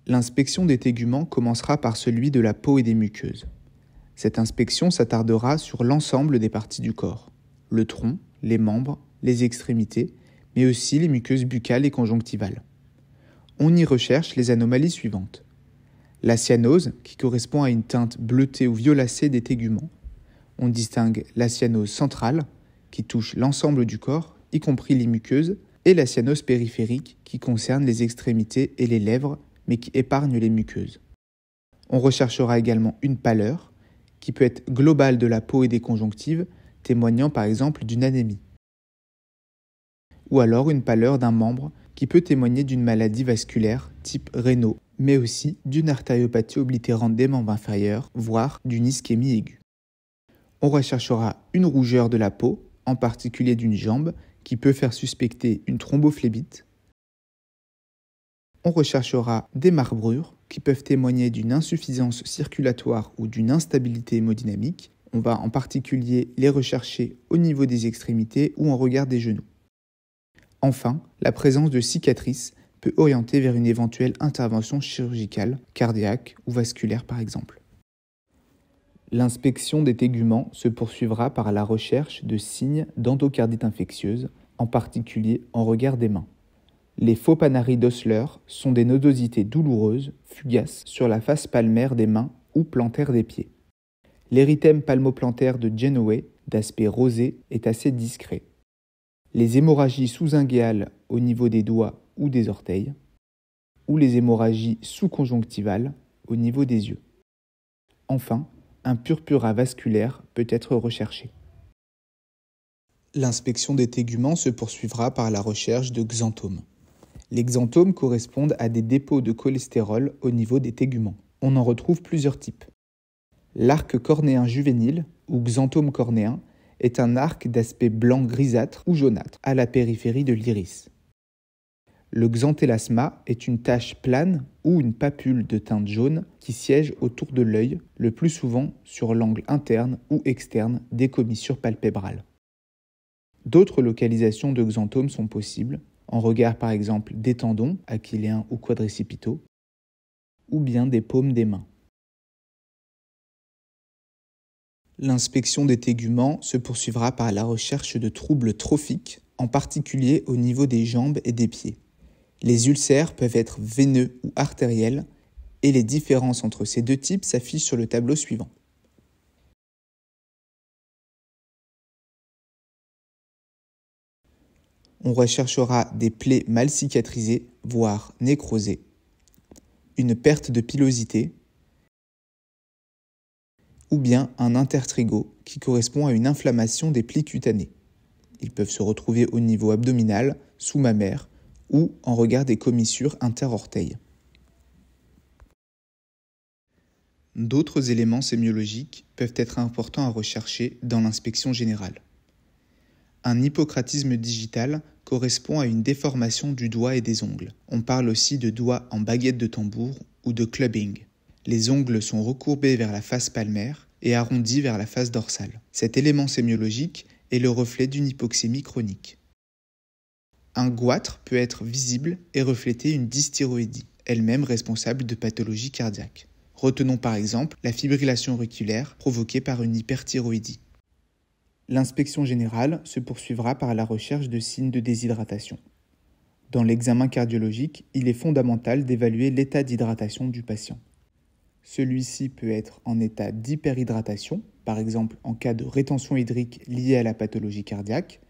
L'inspection des téguments commencera par celui de la peau et des muqueuses. Cette inspection s'attardera sur l'ensemble des parties du corps, le tronc, les membres, les extrémités, mais aussi les muqueuses buccales et conjonctivales. On y recherche les anomalies suivantes. La cyanose, qui correspond à une teinte bleutée ou violacée des téguments. On distingue la cyanose centrale, qui touche l'ensemble du corps, y compris les muqueuses, et la cyanose périphérique, qui concerne les extrémités et les lèvres, mais qui épargne les muqueuses. On recherchera également une pâleur, qui peut être globale de la peau et des conjonctives, témoignant par exemple d'une anémie. Ou alors une pâleur d'un membre, qui peut témoigner d'une maladie vasculaire type Raynaud, mais aussi d'une artériopathie oblitérante des membres inférieurs, voire d'une ischémie aiguë. On recherchera une rougeur de la peau, en particulier d'une jambe, qui peut faire suspecter une thrombophlébite. On recherchera des marbrures, qui peuvent témoigner d'une insuffisance circulatoire ou d'une instabilité hémodynamique. On va en particulier les rechercher au niveau des extrémités ou en regard des genoux. Enfin, la présence de cicatrices peut orienter vers une éventuelle intervention chirurgicale, cardiaque ou vasculaire par exemple. L'inspection des téguments se poursuivra par la recherche de signes d'endocardite infectieuse, en particulier en regard des mains. Les faux panaries d'Osler sont des nodosités douloureuses, fugaces, sur la face palmaire des mains ou plantaire des pieds. L'érythème palmoplantaire de Genoway, d'aspect rosé, est assez discret. Les hémorragies sous-inguéales au niveau des doigts ou des orteils, ou les hémorragies sous-conjonctivales au niveau des yeux. Enfin, un purpura vasculaire peut être recherché. L'inspection des téguments se poursuivra par la recherche de xanthomes. Les xanthomes correspondent à des dépôts de cholestérol au niveau des téguments. On en retrouve plusieurs types. L'arc cornéen juvénile, ou xanthome cornéen, est un arc d'aspect blanc grisâtre ou jaunâtre à la périphérie de l'iris. Le xanthelasma est une tache plane ou une papule de teinte jaune qui siège autour de l'œil, le plus souvent sur l'angle interne ou externe des commissures palpébrales. D'autres localisations de xanthomes sont possibles, en regard par exemple des tendons, achilléens ou quadricipitaux, ou bien des paumes des mains. L'inspection des téguments se poursuivra par la recherche de troubles trophiques, en particulier au niveau des jambes et des pieds. Les ulcères peuvent être veineux ou artériels, et les différences entre ces deux types s'affichent sur le tableau suivant. On recherchera des plaies mal cicatrisées, voire nécrosées, une perte de pilosité, ou bien un intertrigo qui correspond à une inflammation des plis cutanés. Ils peuvent se retrouver au niveau abdominal, sous-mammaire ou en regard des commissures interorteils. D'autres éléments sémiologiques peuvent être importants à rechercher dans l'inspection générale. Un hypocratisme digital correspond à une déformation du doigt et des ongles. On parle aussi de doigt en baguette de tambour ou de clubbing. Les ongles sont recourbés vers la face palmaire et arrondis vers la face dorsale. Cet élément sémiologique est le reflet d'une hypoxémie chronique. Un goitre peut être visible et refléter une dysthyroïdie, elle-même responsable de pathologies cardiaques. Retenons par exemple la fibrillation auriculaire provoquée par une hyperthyroïdie. L'inspection générale se poursuivra par la recherche de signes de déshydratation. Dans l'examen cardiologique, il est fondamental d'évaluer l'état d'hydratation du patient. Celui-ci peut être en état d'hyperhydratation, par exemple en cas de rétention hydrique liée à la pathologie cardiaque,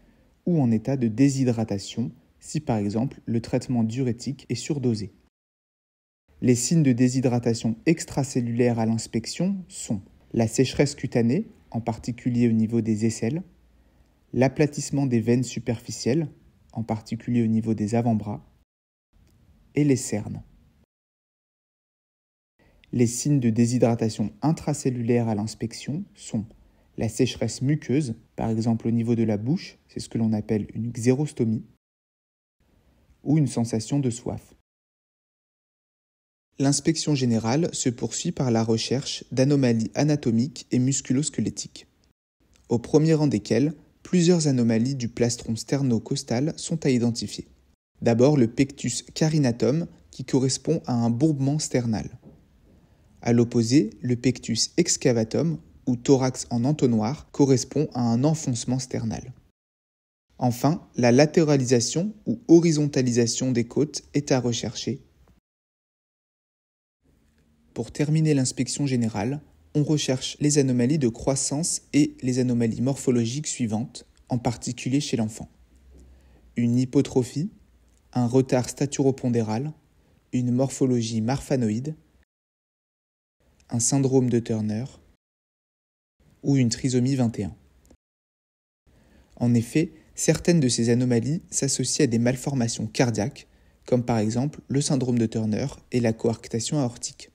ou en état de déshydratation, si par exemple le traitement diurétique est surdosé. Les signes de déshydratation extracellulaire à l'inspection sont la sécheresse cutanée, en particulier au niveau des aisselles, l'aplatissement des veines superficielles, en particulier au niveau des avant-bras, et les cernes. Les signes de déshydratation intracellulaire à l'inspection sont la sécheresse muqueuse, par exemple au niveau de la bouche, c'est ce que l'on appelle une xérostomie, ou une sensation de soif. L'inspection générale se poursuit par la recherche d'anomalies anatomiques et musculo-squelettiques, au premier rang desquelles plusieurs anomalies du plastron sterno-costal sont à identifier. D'abord le pectus carinatum, qui correspond à un bourbement sternal. À l'opposé, le pectus excavatum, ou thorax en entonnoir, correspond à un enfoncement sternal. Enfin, la latéralisation ou horizontalisation des côtes est à rechercher. Pour terminer l'inspection générale, on recherche les anomalies de croissance et les anomalies morphologiques suivantes, en particulier chez l'enfant. Une hypotrophie, un retard staturopondéral, une morphologie marfanoïde, un syndrome de Turner ou une trisomie 21. En effet, certaines de ces anomalies s'associent à des malformations cardiaques, comme par exemple le syndrome de Turner et la coarctation aortique.